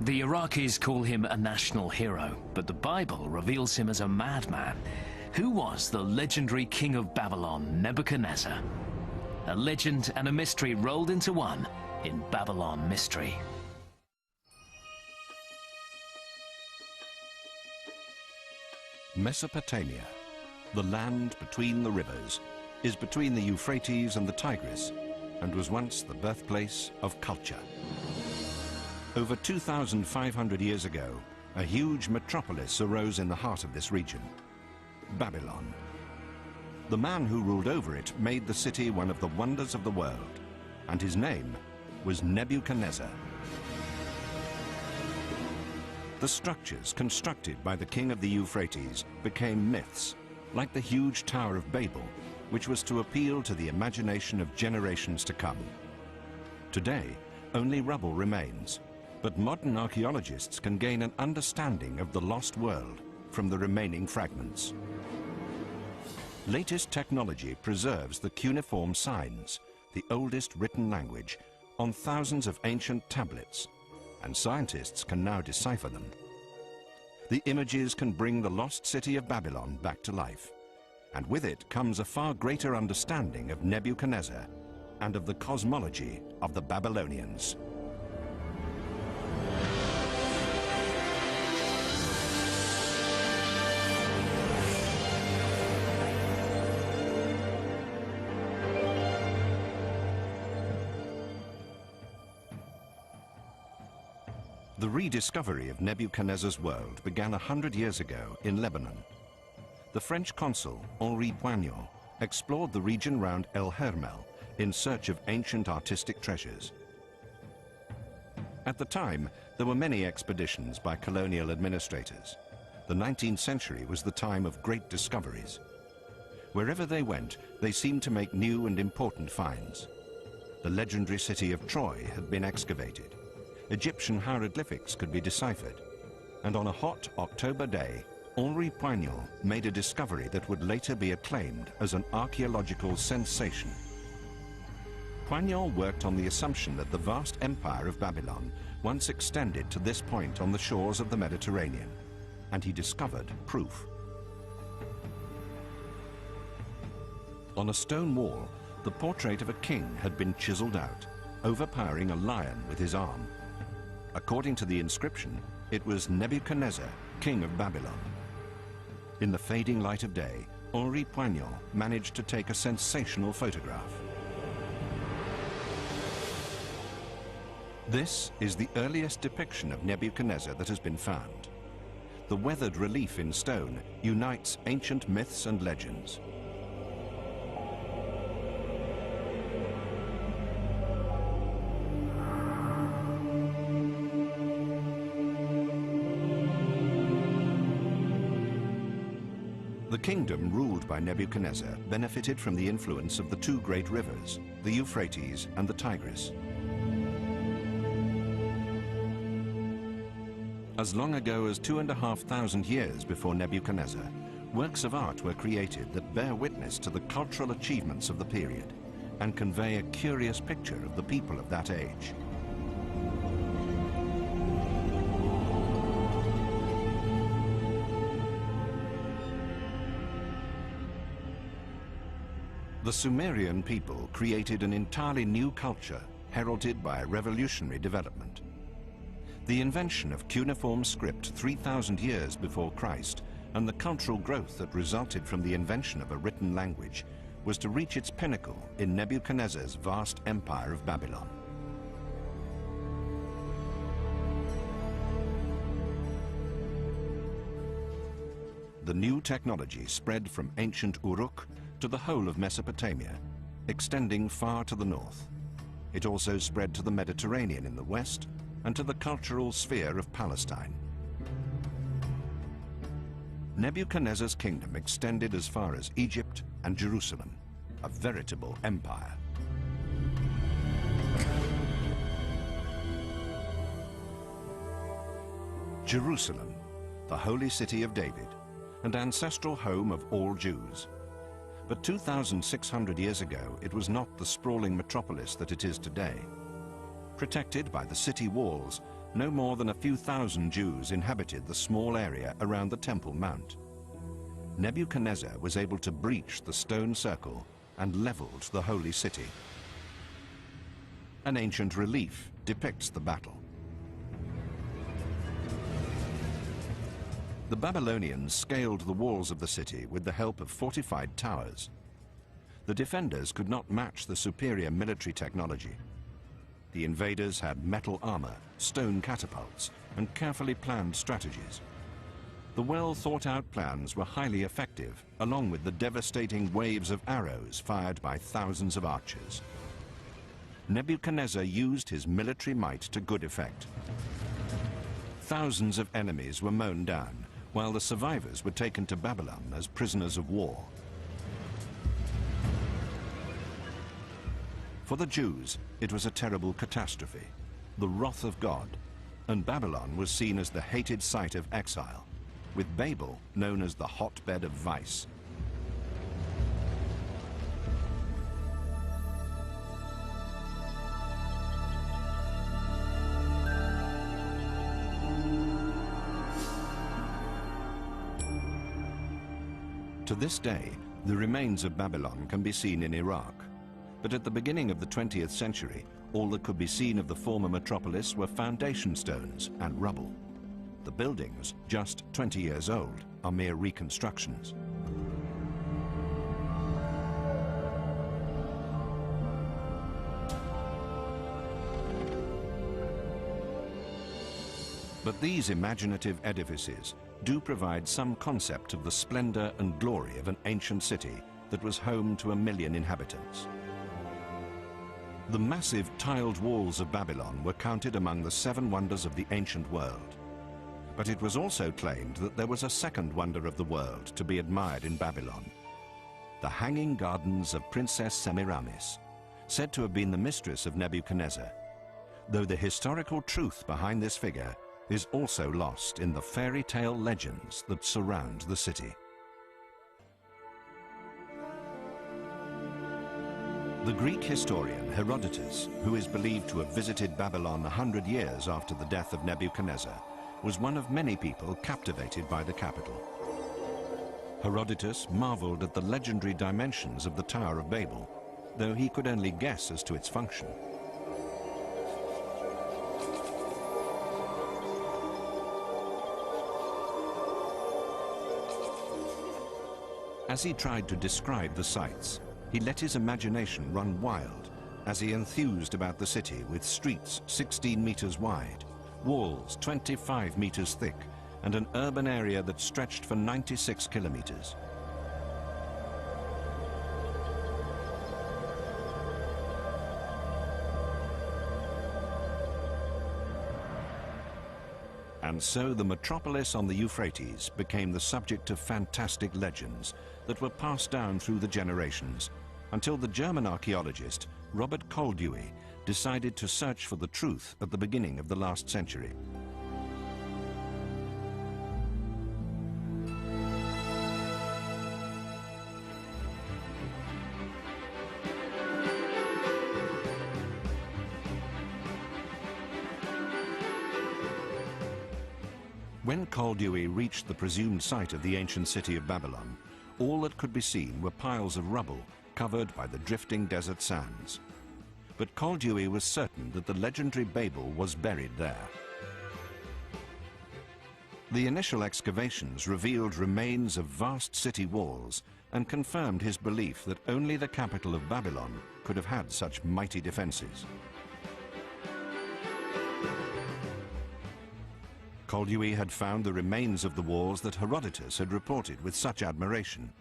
The Iraqis call him a national hero, but the Bible reveals him as a madman. Who was the legendary king of Babylon, Nebuchadnezzar? A legend and a mystery rolled into one in Babylon Mystery. Mesopotamia, the land between the rivers, is between the Euphrates and the Tigris, and was once the birthplace of culture. Over 2,500 years ago, a huge metropolis arose in the heart of this region, Babylon. The man who ruled over it made the city one of the wonders of the world, and his name was Nebuchadnezzar. The structures constructed by the king of the Euphrates became myths, like the huge Tower of Babel, which was to appeal to the imagination of generations to come. Today, only rubble remains, but modern archaeologists can gain an understanding of the lost world from the remaining fragments. Latest technology preserves the cuneiform signs, the oldest written language, on thousands of ancient tablets, and scientists can now decipher them. The images can bring the lost city of Babylon back to life, and with it comes a far greater understanding of Nebuchadnezzar and of the cosmology of the Babylonians. The rediscovery of Nebuchadnezzar's world began 100 years ago in Lebanon. The French consul, Henri Poignot, explored the region round El Hermel in search of ancient artistic treasures. At the time, there were many expeditions by colonial administrators. The 19th century was the time of great discoveries. Wherever they went, they seemed to make new and important finds. The legendary city of Troy had been excavated. Egyptian hieroglyphics could be deciphered, and on a hot October day, Henri Poignot made a discovery that would later be acclaimed as an archaeological sensation. Poignot worked on the assumption that the vast empire of Babylon once extended to this point on the shores of the Mediterranean, and he discovered proof. On a stone wall, the portrait of a king had been chiseled out, overpowering a lion with his arm. According to the inscription, it was Nebuchadnezzar, king of Babylon. In the fading light of day, Henri Poignot managed to take a sensational photograph. This is the earliest depiction of Nebuchadnezzar that has been found. The weathered relief in stone unites ancient myths and legends. The kingdom ruled by Nebuchadnezzar benefited from the influence of the two great rivers, the Euphrates and the Tigris. As long ago as 2,500 years before Nebuchadnezzar, works of art were created that bear witness to the cultural achievements of the period and convey a curious picture of the people of that age. The Sumerian people created an entirely new culture heralded by a revolutionary development. The invention of cuneiform script 3,000 years before Christ and the cultural growth that resulted from the invention of a written language was to reach its pinnacle in Nebuchadnezzar's vast empire of Babylon. The new technology spread from ancient Uruk to the whole of Mesopotamia, extending far to the north. It also spread to the Mediterranean in the west and to the cultural sphere of Palestine. Nebuchadnezzar's kingdom extended as far as Egypt and Jerusalem, a veritable empire. Jerusalem, the holy city of David, and ancestral home of all Jews. But 2,600 years ago, it was not the sprawling metropolis that it is today. Protected by the city walls, no more than a few thousand Jews inhabited the small area around the Temple Mount. Nebuchadnezzar was able to breach the stone circle and leveled the holy city. An ancient relief depicts the battle. The Babylonians scaled the walls of the city with the help of fortified towers. The defenders could not match the superior military technology. The invaders had metal armor, stone catapults, and carefully planned strategies. The well-thought-out plans were highly effective, along with the devastating waves of arrows fired by thousands of archers. Nebuchadnezzar used his military might to good effect. Thousands of enemies were mown down, while the survivors were taken to Babylon as prisoners of war. For the Jews, it was a terrible catastrophe, the wrath of God, and Babylon was seen as the hated site of exile, with Babel known as the hotbed of vice. To this day, the remains of Babylon can be seen in Iraq. But at the beginning of the 20th century, all that could be seen of the former metropolis were foundation stones and rubble. The buildings, just 20 years old, are mere reconstructions. But these imaginative edifices do provide some concept of the splendor and glory of an ancient city that was home to 1 million inhabitants. The massive tiled walls of Babylon were counted among the 7 wonders of the ancient world. But it was also claimed that there was a second wonder of the world to be admired in Babylon: the Hanging Gardens of Princess Semiramis, said to have been the mistress of Nebuchadnezzar, though the historical truth behind this figure is also lost in the fairy tale legends that surround the city. The Greek historian Herodotus, who is believed to have visited Babylon 100 years after the death of Nebuchadnezzar, was one of many people captivated by the capital. Herodotus marveled at the legendary dimensions of the Tower of Babel, though he could only guess as to its function. As he tried to describe the sights, he let his imagination run wild as he enthused about the city with streets 16 meters wide, walls 25 meters thick, and an urban area that stretched for 96 kilometers. And so the metropolis on the Euphrates became the subject of fantastic legends that were passed down through the generations until the German archaeologist Robert Koldewey decided to search for the truth at the beginning of the last century. When Koldewey reached the presumed site of the ancient city of Babylon, all that could be seen were piles of rubble covered by the drifting desert sands. But Koldewey was certain that the legendary Babel was buried there. The initial excavations revealed remains of vast city walls and confirmed his belief that only the capital of Babylon could have had such mighty defenses. Koldewey had found the remains of the walls that Herodotus had reported with such admiration,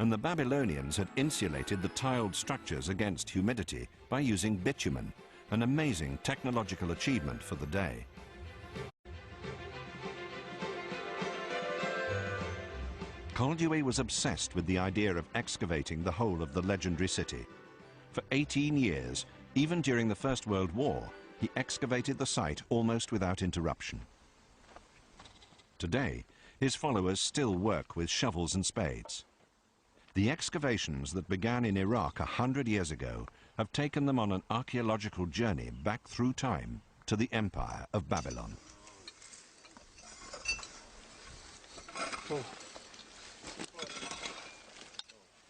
and the Babylonians had insulated the tiled structures against humidity by using bitumen, an amazing technological achievement for the day. Koldewey was obsessed with the idea of excavating the whole of the legendary city. For 18 years, even during the First World War, he excavated the site almost without interruption. Today, his followers still work with shovels and spades. The excavations that began in Iraq 100 years ago have taken them on an archaeological journey back through time to the Empire of Babylon.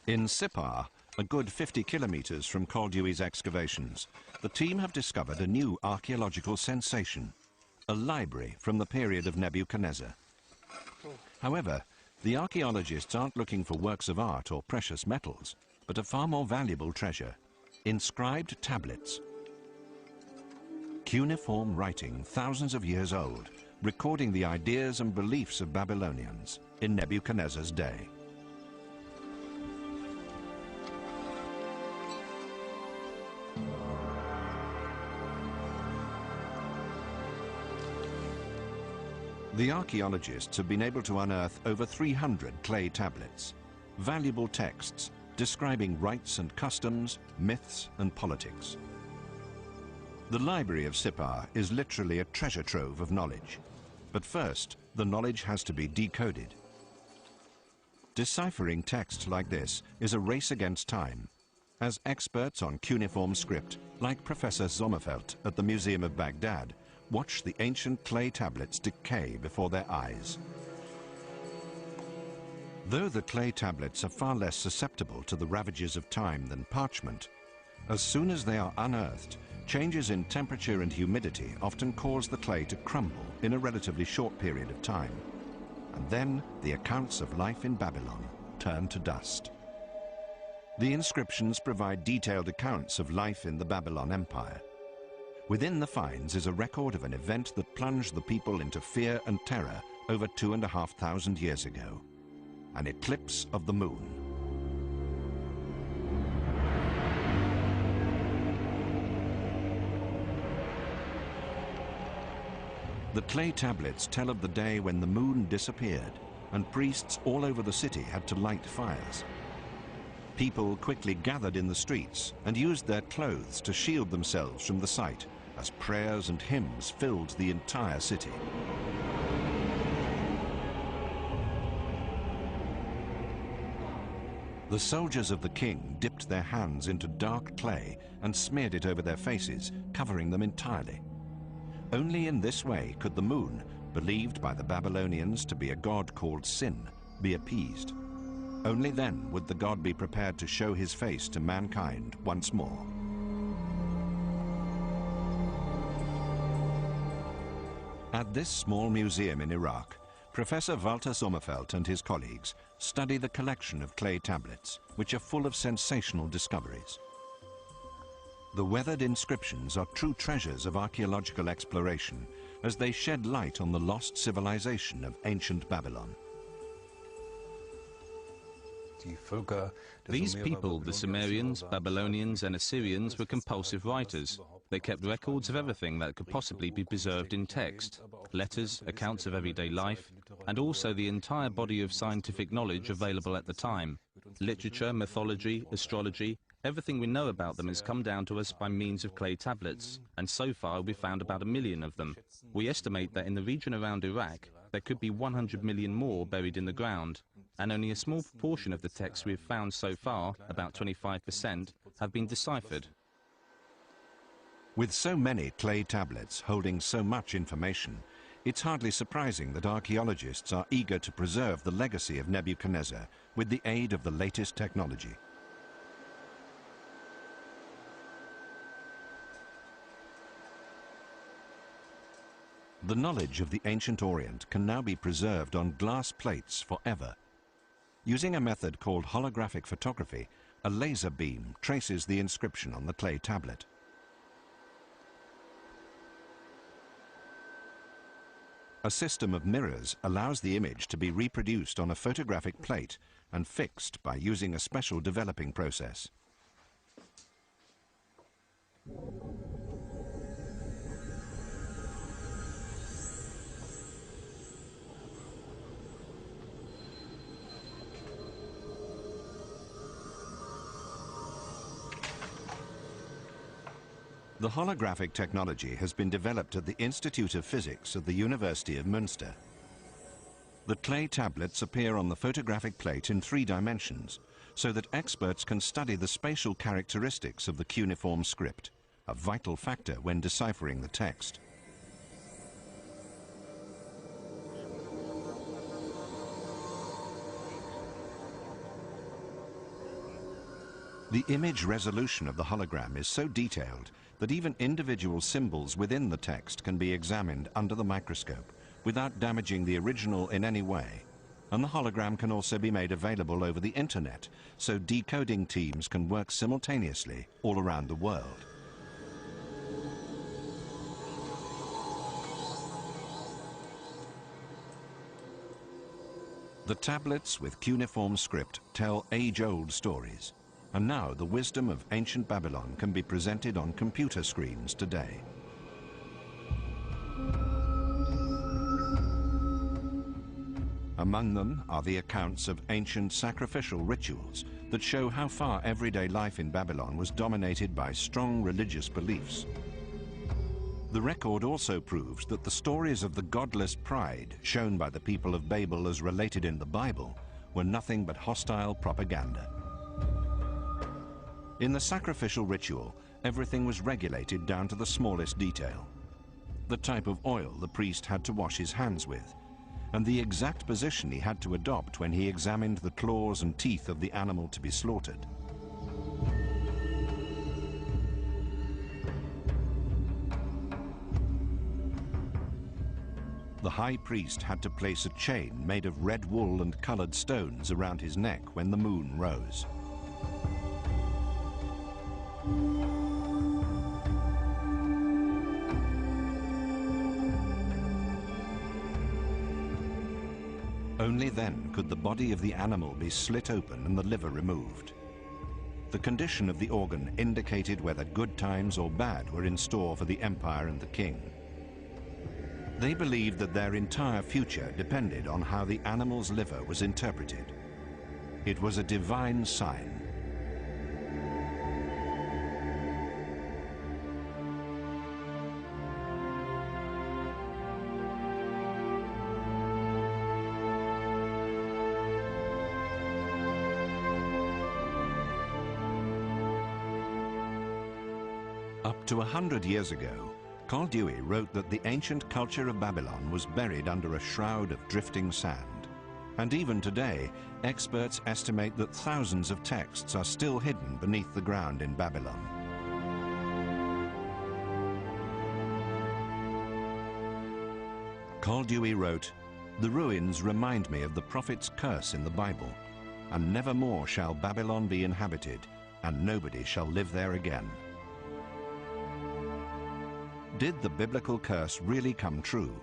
In Sippar, a good 50 kilometers from Koldewey's excavations, the team have discovered a new archaeological sensation, a library from the period of Nebuchadnezzar. However, the archaeologists aren't looking for works of art or precious metals, but a far more valuable treasure, inscribed tablets. Cuneiform writing thousands of years old, recording the ideas and beliefs of Babylonians in Nebuchadnezzar's day. The archaeologists have been able to unearth over 300 clay tablets, valuable texts describing rites and customs, myths and politics. The library of Sippar is literally a treasure trove of knowledge. But first, the knowledge has to be decoded. Deciphering text like this is a race against time, as experts on cuneiform script, like Professor Sommerfeld at the Museum of Baghdad, watch the ancient clay tablets decay before their eyes. Though the clay tablets are far less susceptible to the ravages of time than parchment, as soon as they are unearthed, changes in temperature and humidity often cause the clay to crumble in a relatively short period of time. And then the accounts of life in Babylon turn to dust. The inscriptions provide detailed accounts of life in the Babylon Empire. Within the finds is a record of an event that plunged the people into fear and terror over 2,500 years ago, an eclipse of the moon. The clay tablets tell of the day when the moon disappeared and priests all over the city had to light fires. People quickly gathered in the streets and used their clothes to shield themselves from the sight as prayers and hymns filled the entire city. The soldiers of the king dipped their hands into dark clay and smeared it over their faces, covering them entirely. Only in this way could the moon, believed by the Babylonians to be a god called Sin, be appeased. Only then would the god be prepared to show his face to mankind once more. At this small museum in Iraq, Professor Walter Sommerfeld and his colleagues study the collection of clay tablets, which are full of sensational discoveries. The weathered inscriptions are true treasures of archaeological exploration as they shed light on the lost civilization of ancient Babylon. These people, the Sumerians, Babylonians and Assyrians, were compulsive writers. They kept records of everything that could possibly be preserved in text, letters, accounts of everyday life, and also the entire body of scientific knowledge available at the time. Literature, mythology, astrology, everything we know about them has come down to us by means of clay tablets, and so far we've found about 1 million of them. We estimate that in the region around Iraq, there could be 100 million more buried in the ground, and only a small proportion of the texts we've found so far, about 25%, have been deciphered. With so many clay tablets holding so much information, it's hardly surprising that archaeologists are eager to preserve the legacy of Nebuchadnezzar with the aid of the latest technology. The knowledge of the ancient Orient can now be preserved on glass plates forever. Using a method called holographic photography, a laser beam traces the inscription on the clay tablet. A system of mirrors allows the image to be reproduced on a photographic plate and fixed by using a special developing process. The holographic technology has been developed at the Institute of Physics of the University of Münster. The clay tablets appear on the photographic plate in 3 dimensions, so that experts can study the spatial characteristics of the cuneiform script, a vital factor when deciphering the text. The image resolution of the hologram is so detailed that even individual symbols within the text can be examined under the microscope without damaging the original in any way. And the hologram can also be made available over the internet, so decoding teams can work simultaneously all around the world. The tablets with cuneiform script tell age-old stories, and now the wisdom of ancient Babylon can be presented on computer screens today. Among them are the accounts of ancient sacrificial rituals that show how far everyday life in Babylon was dominated by strong religious beliefs. The record also proves that the stories of the godless pride shown by the people of Babel as related in the Bible were nothing but hostile propaganda. In the sacrificial ritual, everything was regulated down to the smallest detail. The type of oil the priest had to wash his hands with, and the exact position he had to adopt when he examined the claws and teeth of the animal to be slaughtered. The high priest had to place a chain made of red wool and colored stones around his neck when the moon rose. Only then could the body of the animal be slit open and the liver removed. The condition of the organ indicated whether good times or bad were in store for the empire and the king. They believed that their entire future depended on how the animal's liver was interpreted. It was a divine sign. Up to 100 years ago, Carl Dewey wrote that the ancient culture of Babylon was buried under a shroud of drifting sand. And even today, experts estimate that thousands of texts are still hidden beneath the ground in Babylon. Carl Dewey wrote, "The ruins remind me of the prophet's curse in the Bible, and never more shall Babylon be inhabited, and nobody shall live there again." Did the biblical curse really come true?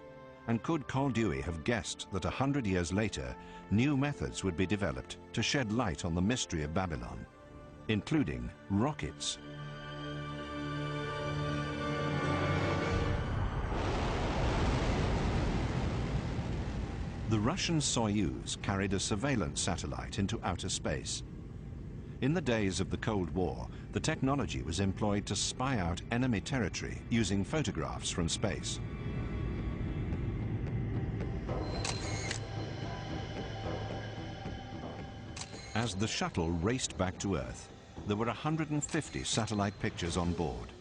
And could Carl Dewey have guessed that 100 years later, new methods would be developed to shed light on the mystery of Babylon, including rockets? The Russian Soyuz carried a surveillance satellite into outer space. In the days of the Cold War, the technology was employed to spy out enemy territory using photographs from space. As the shuttle raced back to Earth, there were 150 satellite pictures on board.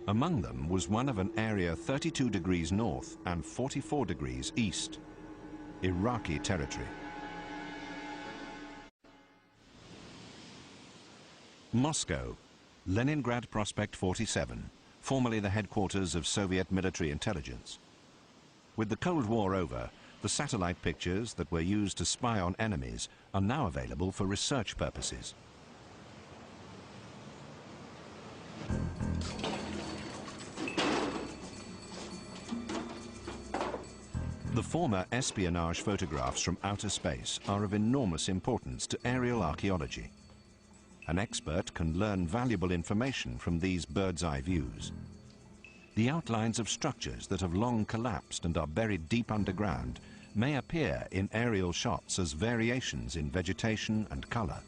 Among them was one of an area 32 degrees north and 44 degrees east, Iraqi territory. Moscow, Leningrad Prospect 47, formerly the headquarters of Soviet military intelligence. With the Cold War over, the satellite pictures that were used to spy on enemies are now available for research purposes. The former espionage photographs from outer space are of enormous importance to aerial archaeology. An expert can learn valuable information from these bird's-eye views. The outlines of structures that have long collapsed and are buried deep underground may appear in aerial shots as variations in vegetation and color.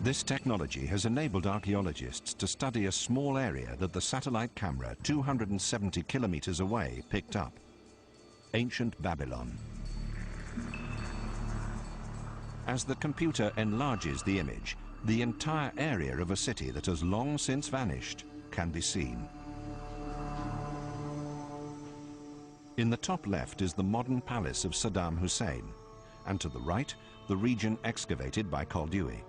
This technology has enabled archaeologists to study a small area that the satellite camera 270 kilometers away picked up: ancient Babylon. As the computer enlarges the image, the entire area of a city that has long since vanished can be seen. In the top left is the modern palace of Saddam Hussein, and to the right, the region excavated by Koldewey.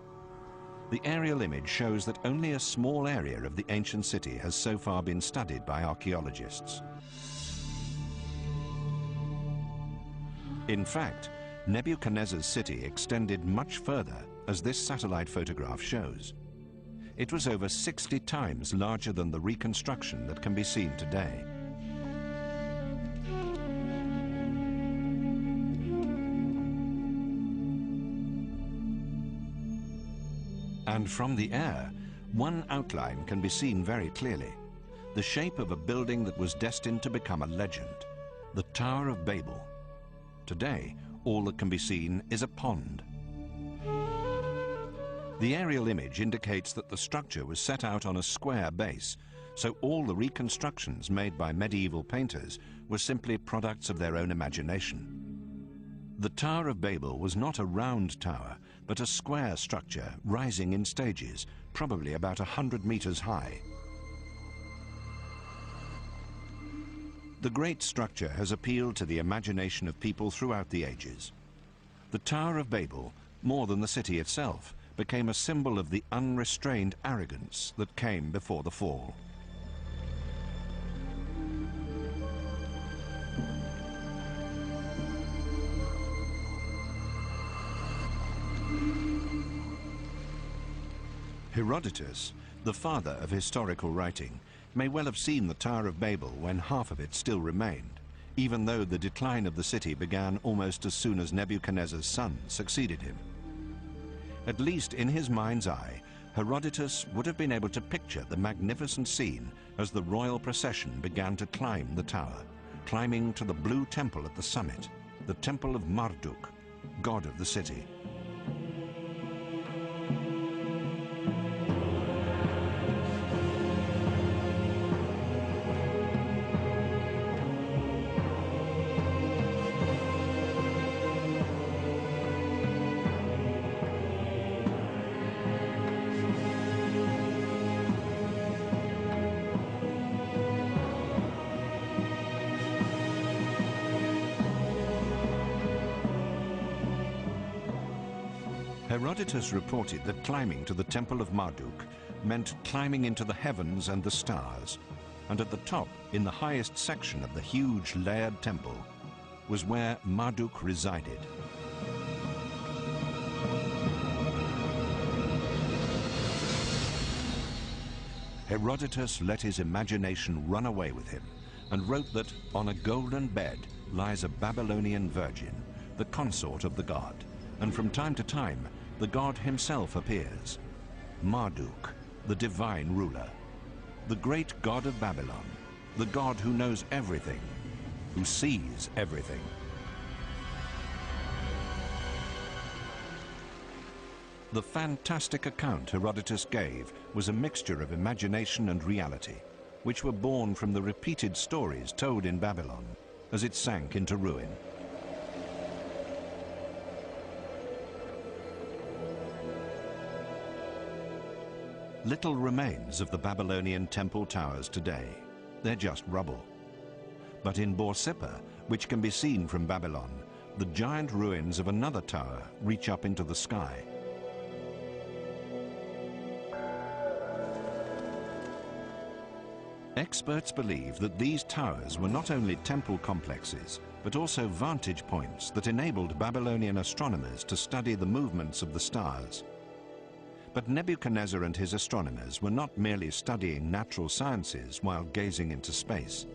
The aerial image shows that only a small area of the ancient city has so far been studied by archaeologists. In fact, Nebuchadnezzar's city extended much further, as this satellite photograph shows. It was over 60 times larger than the reconstruction that can be seen today. And from the air, one outline can be seen very clearly: the shape of a building that was destined to become a legend, the Tower of Babel. Today, all that can be seen is a pond. The aerial image indicates that the structure was set out on a square base, so all the reconstructions made by medieval painters were simply products of their own imagination. The Tower of Babel was not a round tower, but a square structure rising in stages, probably about 100 meters high. The great structure has appealed to the imagination of people throughout the ages. The Tower of Babel, more than the city itself, became a symbol of the unrestrained arrogance that came before the fall. Herodotus, the father of historical writing, may well have seen the Tower of Babel when half of it still remained, even though the decline of the city began almost as soon as Nebuchadnezzar's son succeeded him. At least in his mind's eye, Herodotus would have been able to picture the magnificent scene as the royal procession began to climb the tower, climbing to the blue temple at the summit, the temple of Marduk, god of the city. Herodotus reported that climbing to the Temple of Marduk meant climbing into the heavens and the stars, and at the top, in the highest section of the huge layered temple, was where Marduk resided. Herodotus let his imagination run away with him and wrote that on a golden bed lies a Babylonian virgin, the consort of the god, and from time to time the god himself appears, Marduk, the divine ruler, the great god of Babylon, the god who knows everything, who sees everything. The fantastic account Herodotus gave was a mixture of imagination and reality, which were born from the repeated stories told in Babylon as it sank into ruin. Little remains of the Babylonian temple towers today. They're just rubble. But in Borsippa, which can be seen from Babylon, the giant ruins of another tower reach up into the sky. Experts believe that these towers were not only temple complexes, but also vantage points that enabled Babylonian astronomers to study the movements of the stars. But Nebuchadnezzar and his astronomers were not merely studying natural sciences while gazing into space.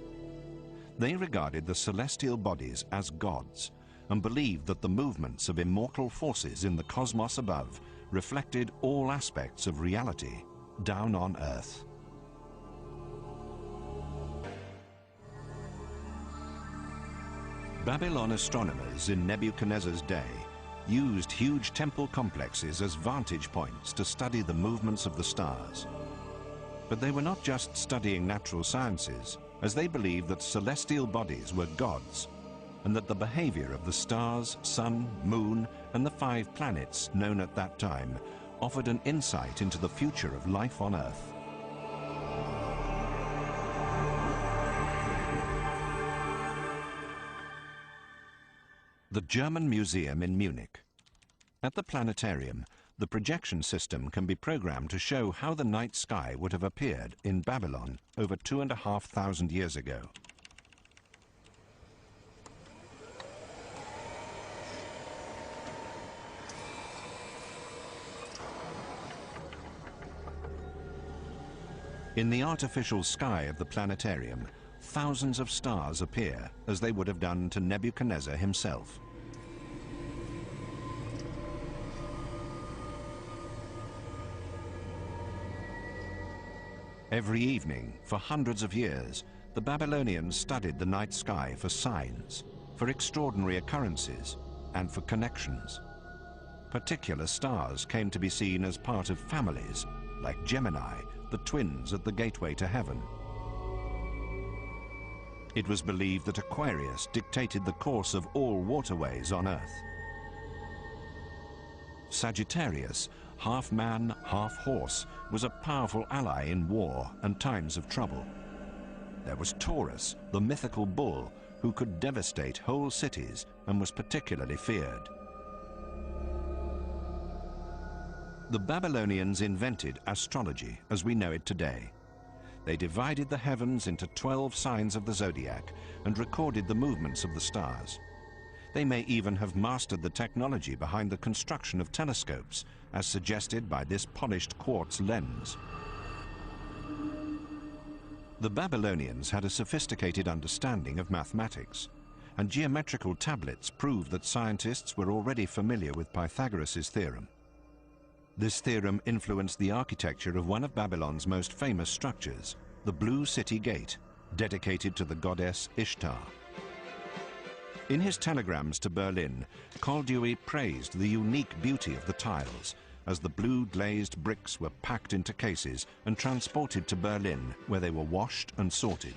They regarded the celestial bodies as gods and believed that the movements of immortal forces in the cosmos above reflected all aspects of reality down on Earth. Babylon astronomers in Nebuchadnezzar's day used huge temple complexes as vantage points to study the movements of the stars. But they were not just studying natural sciences, as they believed that celestial bodies were gods, and that the behavior of the stars, sun, moon, and the 5 planets known at that time offered an insight into the future of life on Earth. The German Museum in Munich. At the planetarium, the projection system can be programmed to show how the night sky would have appeared in Babylon over 2,500 years ago. In the artificial sky of the planetarium, thousands of stars appear, as they would have done to Nebuchadnezzar himself. Every evening, for hundreds of years, the Babylonians studied the night sky for signs, for extraordinary occurrences, and for connections. Particular stars came to be seen as part of families, like Gemini, the twins at the gateway to heaven. It was believed that Aquarius dictated the course of all waterways on Earth. Sagittarius, half man, half horse, was a powerful ally in war and times of trouble. There was Taurus, the mythical bull, who could devastate whole cities and was particularly feared. The Babylonians invented astrology as we know it today. They divided the heavens into 12 signs of the zodiac and recorded the movements of the stars. They may even have mastered the technology behind the construction of telescopes, as suggested by this polished quartz lens. The Babylonians had a sophisticated understanding of mathematics, and geometrical tablets prove that scientists were already familiar with Pythagoras' theorem. This theorem influenced the architecture of one of Babylon's most famous structures, the Blue City Gate, dedicated to the goddess Ishtar. In his telegrams to Berlin, Koldewey praised the unique beauty of the tiles as the blue glazed bricks were packed into cases and transported to Berlin, where they were washed and sorted.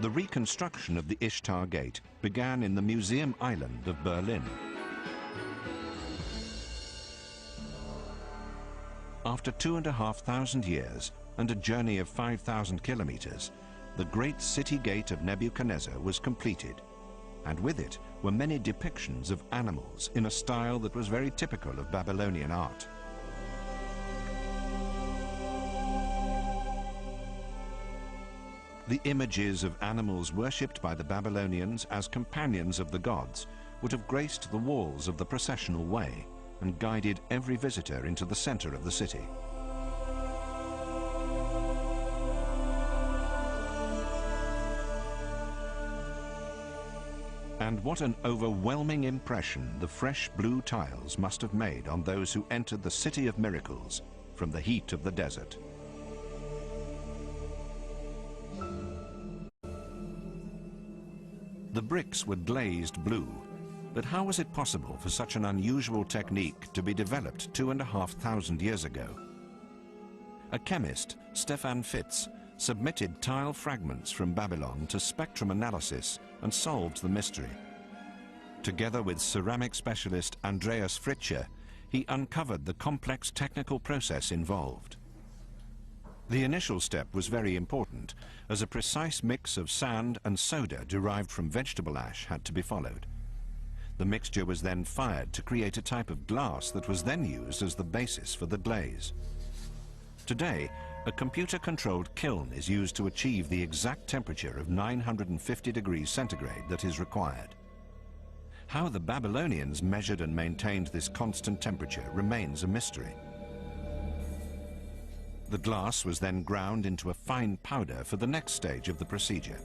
The reconstruction of the Ishtar Gate began in the Museum Island of Berlin. After 2,500 years and a journey of 5,000 kilometers, the great city gate of Nebuchadnezzar was completed, and with it were many depictions of animals in a style that was very typical of Babylonian art. The images of animals worshipped by the Babylonians as companions of the gods would have graced the walls of the processional way and guided every visitor into the center of the city. And what an overwhelming impression the fresh blue tiles must have made on those who entered the City of Miracles from the heat of the desert. The bricks were glazed blue, but how was it possible for such an unusual technique to be developed 2,500 years ago? A chemist, Stefan Fitz, submitted tile fragments from Babylon to spectrum analysis and solved the mystery. Together with ceramic specialist Andreas Fritscher, he uncovered the complex technical process involved. The initial step was very important, as a precise mix of sand and soda derived from vegetable ash had to be followed. The mixture was then fired to create a type of glass that was then used as the basis for the glaze. Today, a computer-controlled kiln is used to achieve the exact temperature of 950 degrees centigrade that is required. How the Babylonians measured and maintained this constant temperature remains a mystery. The glass was then ground into a fine powder for the next stage of the procedure.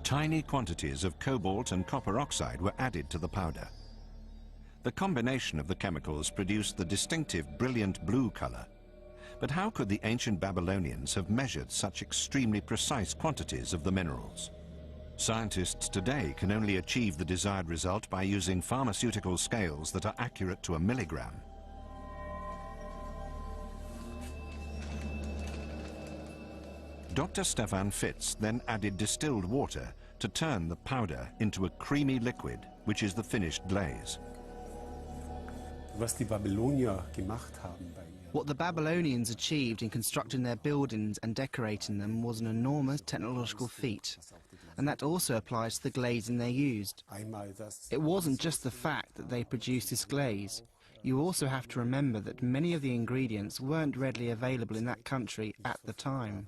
Tiny quantities of cobalt and copper oxide were added to the powder. The combination of the chemicals produced the distinctive brilliant blue color. But how could the ancient Babylonians have measured such extremely precise quantities of the minerals? Scientists today can only achieve the desired result by using pharmaceutical scales that are accurate to a milligram. Dr. Stefan Fitz then added distilled water to turn the powder into a creamy liquid, which is the finished glaze. Was die Babylonier gemacht haben bei What the Babylonians achieved in constructing their buildings and decorating them was an enormous technological feat, and that also applies to the glazing they used. It wasn't just the fact that they produced this glaze. You also have to remember that many of the ingredients weren't readily available in that country at the time.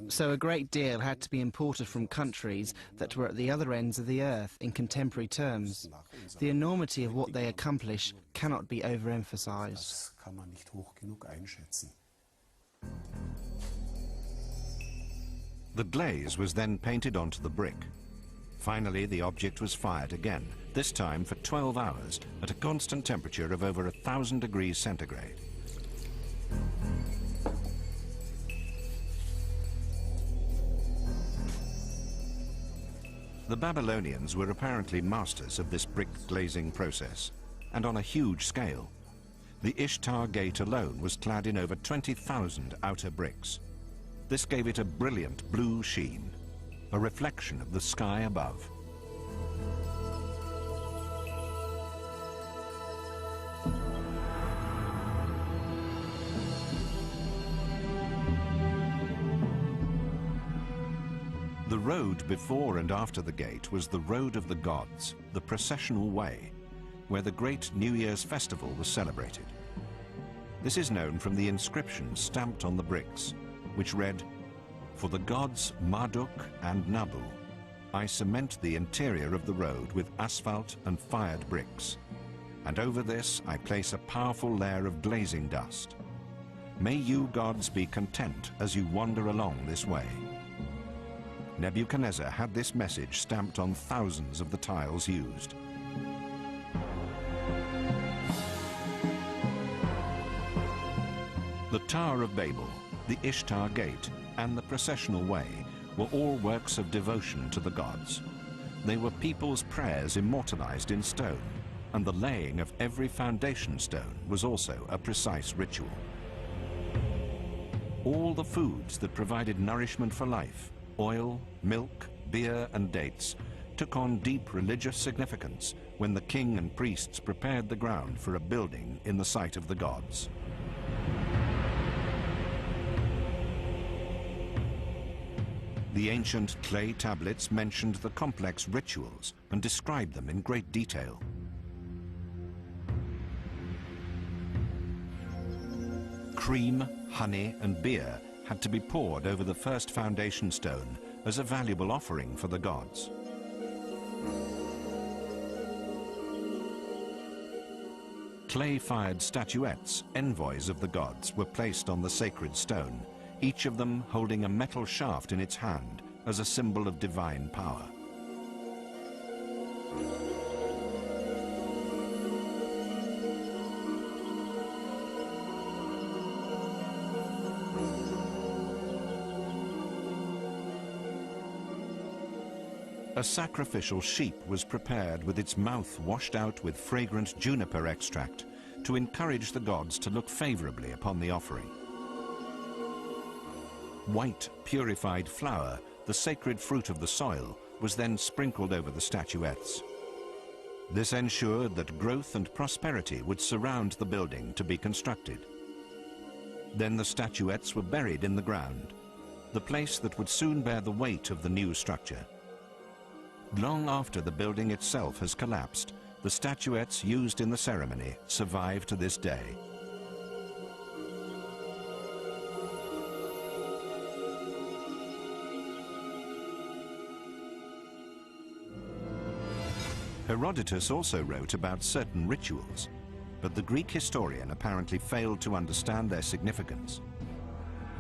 So a great deal had to be imported from countries that were at the other ends of the earth in contemporary terms. The enormity of what they accomplish cannot be overemphasized. The glaze was then painted onto the brick. Finally, the object was fired again, this time for 12 hours at a constant temperature of over 1,000 degrees centigrade. The Babylonians were apparently masters of this brick glazing process, and on a huge scale. The Ishtar Gate alone was clad in over 20,000 outer bricks. This gave it a brilliant blue sheen, a reflection of the sky above. The road before and after the gate was the Road of the Gods, the processional way, where the great New Year's festival was celebrated. This is known from the inscription stamped on the bricks, which read, "For the gods Marduk and Nabu, I cement the interior of the road with asphalt and fired bricks, and over this I place a powerful layer of glazing dust. May you gods be content as you wander along this way." Nebuchadnezzar had this message stamped on thousands of the tiles used. The Tower of Babel, the Ishtar Gate, and the processional way were all works of devotion to the gods. They were people's prayers immortalized in stone, and the laying of every foundation stone was also a precise ritual. All the foods that provided nourishment for life, oil, milk, beer, and dates, took on deep religious significance when the king and priests prepared the ground for a building in the sight of the gods. The ancient clay tablets mentioned the complex rituals and described them in great detail. Cream, honey, and beer had to be poured over the first foundation stone as a valuable offering for the gods. Clay-fired statuettes, envoys of the gods, were placed on the sacred stone, each of them holding a metal shaft in its hand as a symbol of divine power. A sacrificial sheep was prepared with its mouth washed out with fragrant juniper extract to encourage the gods to look favorably upon the offering. White, purified flour, the sacred fruit of the soil, was then sprinkled over the statuettes. This ensured that growth and prosperity would surround the building to be constructed. Then the statuettes were buried in the ground, the place that would soon bear the weight of the new structure. Long after the building itself has collapsed, the statuettes used in the ceremony survive to this day. Herodotus also wrote about certain rituals, but the Greek historian apparently failed to understand their significance.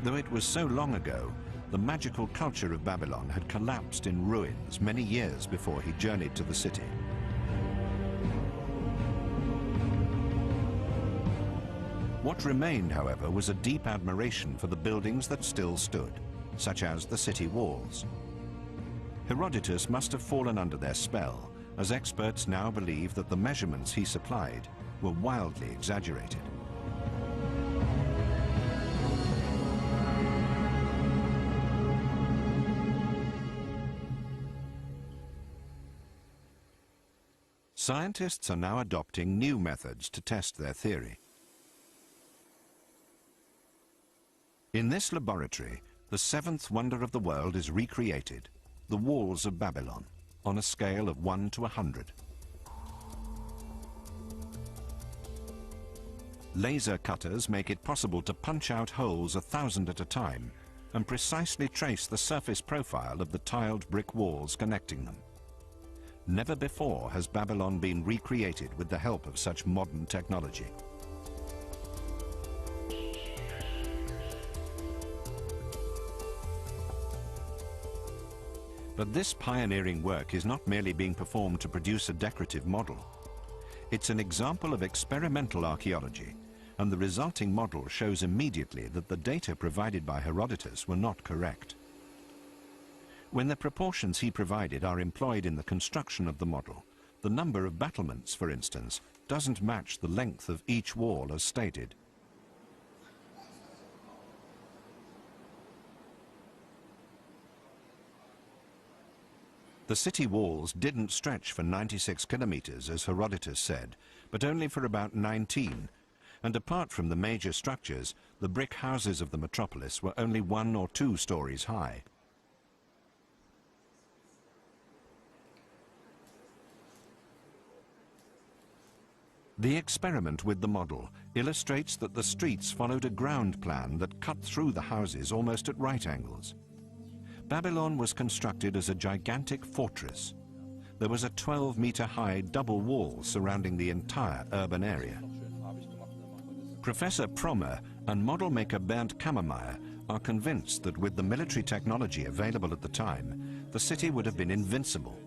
Though it was so long ago, the magical culture of Babylon had collapsed in ruins many years before he journeyed to the city. What remained, however, was a deep admiration for the buildings that still stood, such as the city walls. Herodotus must have fallen under their spell, as experts now believe that the measurements he supplied were wildly exaggerated. Scientists are now adopting new methods to test their theory. In this laboratory, the seventh wonder of the world is recreated, the walls of Babylon, on a scale of 1 to 100. Laser cutters make it possible to punch out holes 1,000 at a time and precisely trace the surface profile of the tiled brick walls connecting them. Never before has Babylon been recreated with the help of such modern technology. But this pioneering work is not merely being performed to produce a decorative model. It's an example of experimental archaeology, and the resulting model shows immediately that the data provided by Herodotus were not correct. When the proportions he provided are employed in the construction of the model, the number of battlements, for instance, doesn't match the length of each wall as stated. The city walls didn't stretch for 96 kilometers, as Herodotus said, but only for about 19, and apart from the major structures, the brick houses of the metropolis were only 1 or 2 stories high. The experiment with the model illustrates that the streets followed a ground plan that cut through the houses almost at right angles. Babylon was constructed as a gigantic fortress. There was a 12-meter-high double wall surrounding the entire urban area. Professor Prommer and model maker Bernd Kammermeier are convinced that with the military technology available at the time, the city would have been invincible.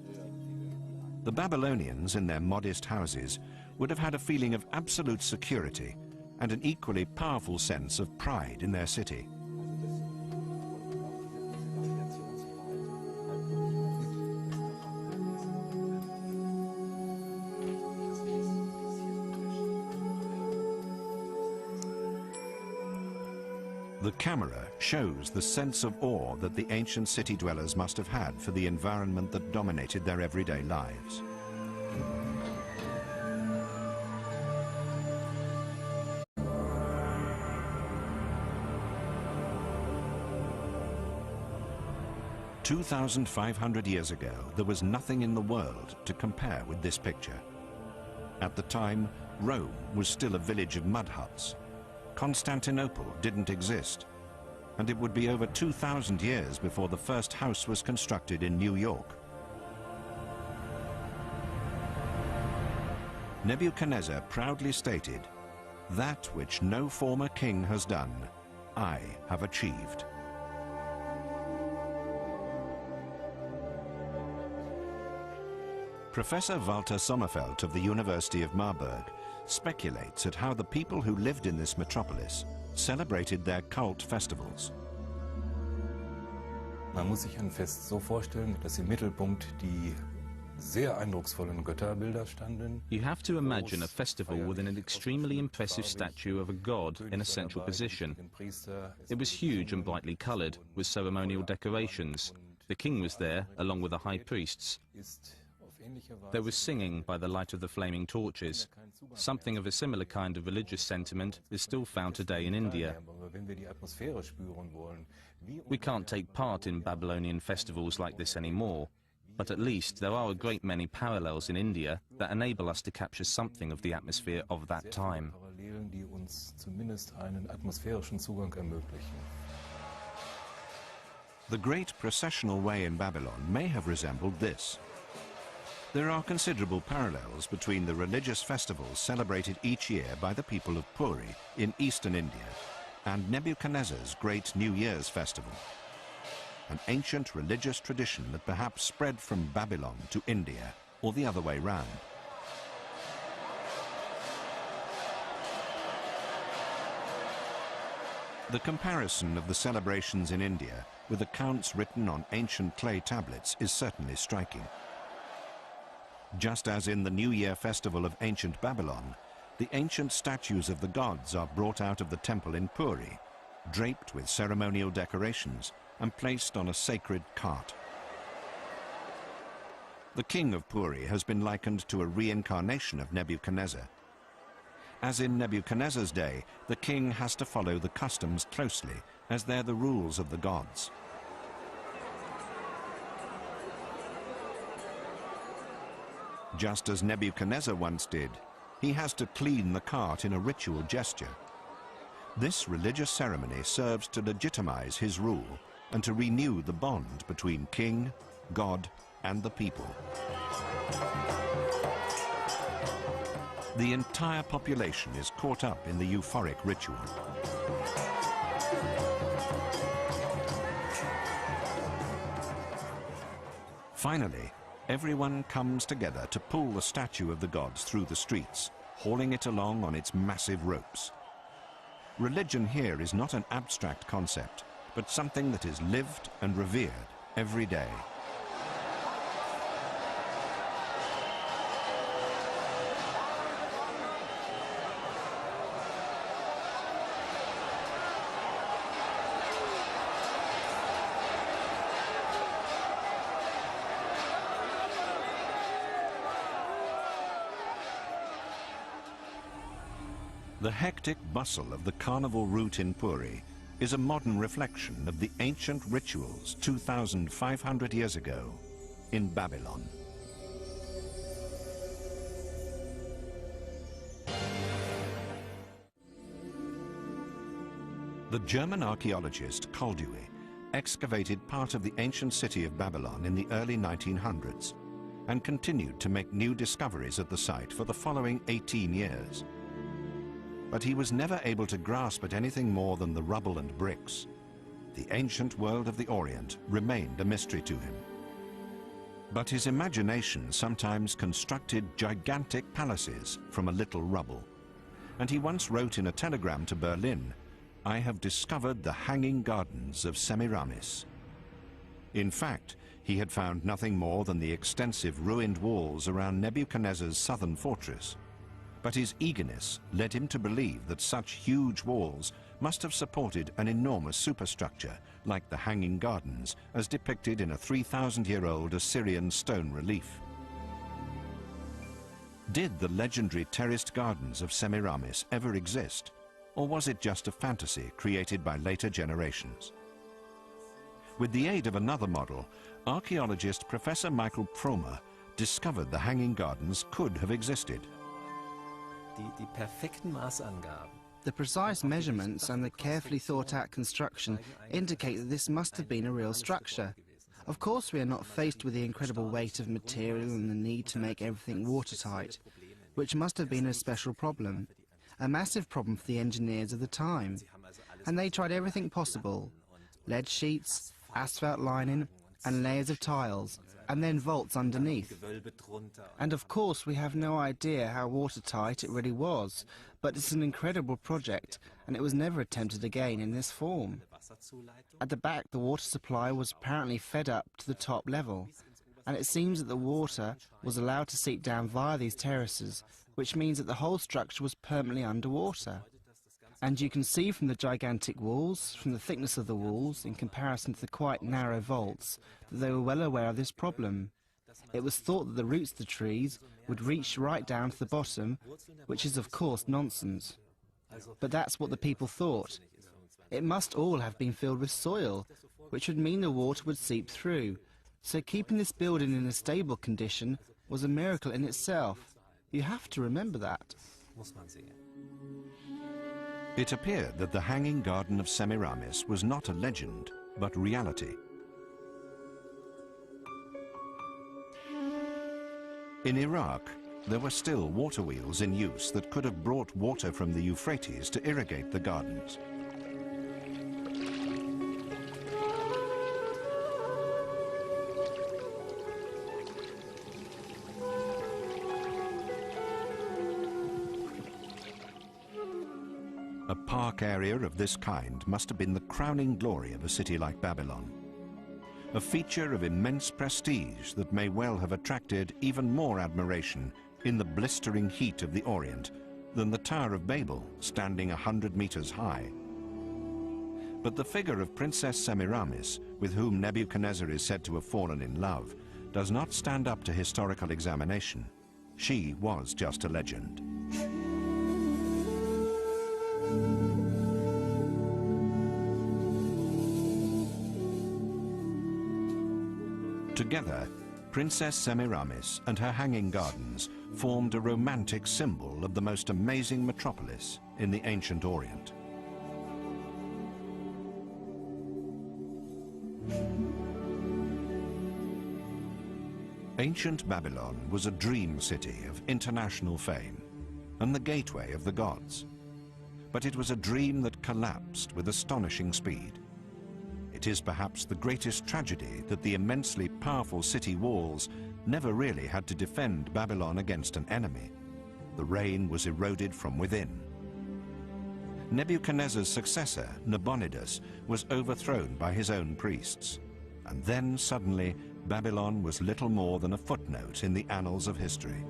The Babylonians, in their modest houses, would have had a feeling of absolute security and an equally powerful sense of pride in their city. The camera shows the sense of awe that the ancient city dwellers must have had for the environment that dominated their everyday lives. "2,500 years ago, there was nothing in the world to compare with this picture. At the time, Rome was still a village of mud huts. Constantinople didn't exist, and it would be over 2,000 years before the first house was constructed in New York. Nebuchadnezzar proudly stated, "That which no former king has done, I have achieved." Professor Walter Sommerfeld of the University of Marburg speculates at how the people who lived in this metropolis celebrated their cult festivals. Man muss sich ein Fest so vorstellen, dass im Mittelpunkt die sehr eindrucksvollen Götterbilder standen. You have to imagine a festival with an extremely impressive statue of a god in a central position. It was huge and brightly colored, with ceremonial decorations. The king was there, along with the high priests. There was singing by the light of the flaming torches. Something of a similar kind of religious sentiment is still found today in India. We can't take part in Babylonian festivals like this anymore, but at least there are a great many parallels in India that enable us to capture something of the atmosphere of that time. The great processional way in Babylon may have resembled this. There are considerable parallels between the religious festivals celebrated each year by the people of Puri in eastern India and Nebuchadnezzar's Great New Year's Festival, an ancient religious tradition that perhaps spread from Babylon to India, or the other way round. The comparison of the celebrations in India with accounts written on ancient clay tablets is certainly striking. Just as in the New Year festival of ancient Babylon, the ancient statues of the gods are brought out of the temple in Puri, draped with ceremonial decorations and placed on a sacred cart. The king of Puri has been likened to a reincarnation of Nebuchadnezzar. As in Nebuchadnezzar's day, the king has to follow the customs closely as they're the rules of the gods. Just as Nebuchadnezzar once did, he has to clean the cart in a ritual gesture. This religious ceremony serves to legitimize his rule and to renew the bond between king, God, and the people. The entire population is caught up in the euphoric ritual. Finally, everyone comes together to pull the statue of the gods through the streets, hauling it along on its massive ropes. Religion here is not an abstract concept, but something that is lived and revered every day. The hectic bustle of the carnival route in Puri is a modern reflection of the ancient rituals 2,500 years ago in Babylon. The German archaeologist Koldewey excavated part of the ancient city of Babylon in the early 1900s and continued to make new discoveries at the site for the following 18 years. But he was never able to grasp at anything more than the rubble and bricks. The ancient world of the Orient remained a mystery to him. But his imagination sometimes constructed gigantic palaces from a little rubble. And he once wrote in a telegram to Berlin, "I have discovered the hanging gardens of Semiramis." In fact, he had found nothing more than the extensive ruined walls around Nebuchadnezzar's southern fortress. But his eagerness led him to believe that such huge walls must have supported an enormous superstructure, like the Hanging Gardens, as depicted in a 3,000-year-old Assyrian stone relief. Did the legendary terraced gardens of Semiramis ever exist, or was it just a fantasy created by later generations? With the aid of another model, archaeologist Professor Michael Promer discovered the Hanging Gardens could have existed. The precise measurements and the carefully thought-out construction indicate that this must have been a real structure. Of course, we are not faced with the incredible weight of material and the need to make everything watertight, which must have been a special problem, a massive problem for the engineers of the time. And they tried everything possible: lead sheets, asphalt lining, and layers of tiles, and then vaults underneath. And of course we have no idea how watertight it really was, but it's an incredible project, and it was never attempted again in this form. At the back, the water supply was apparently fed up to the top level, and it seems that the water was allowed to seep down via these terraces, which means that the whole structure was permanently underwater. And you can see from the gigantic walls, from the thickness of the walls, in comparison to the quite narrow vaults, that they were well aware of this problem. It was thought that the roots of the trees would reach right down to the bottom, which is of course nonsense. But that's what the people thought. It must all have been filled with soil, which would mean the water would seep through. So keeping this building in a stable condition was a miracle in itself. You have to remember that. It appeared that the Hanging Garden of Semiramis was not a legend, but reality. In Iraq, there were still water wheels in use that could have brought water from the Euphrates to irrigate the gardens. A park area of this kind must have been the crowning glory of a city like Babylon. A feature of immense prestige that may well have attracted even more admiration in the blistering heat of the Orient than the Tower of Babel, standing 100 meters high. But the figure of Princess Semiramis, with whom Nebuchadnezzar is said to have fallen in love, does not stand up to historical examination. She was just a legend. Together, Princess Semiramis and her hanging gardens formed a romantic symbol of the most amazing metropolis in the ancient Orient. Ancient Babylon was a dream city of international fame and the gateway of the gods. But it was a dream that collapsed with astonishing speed. It is perhaps the greatest tragedy that the immensely powerful city walls never really had to defend Babylon against an enemy. The reign was eroded from within. Nebuchadnezzar's successor, Nabonidus, was overthrown by his own priests. And then suddenly, Babylon was little more than a footnote in the annals of history.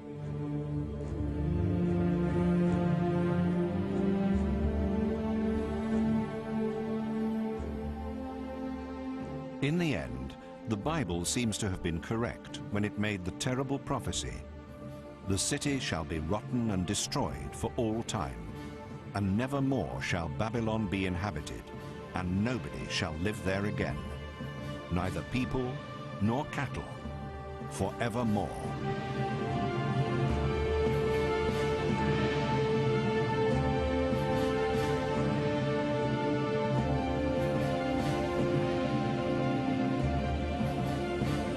In the end, the Bible seems to have been correct when it made the terrible prophecy, "The city shall be rotten and destroyed for all time, and never more shall Babylon be inhabited, and nobody shall live there again, neither people nor cattle, forevermore."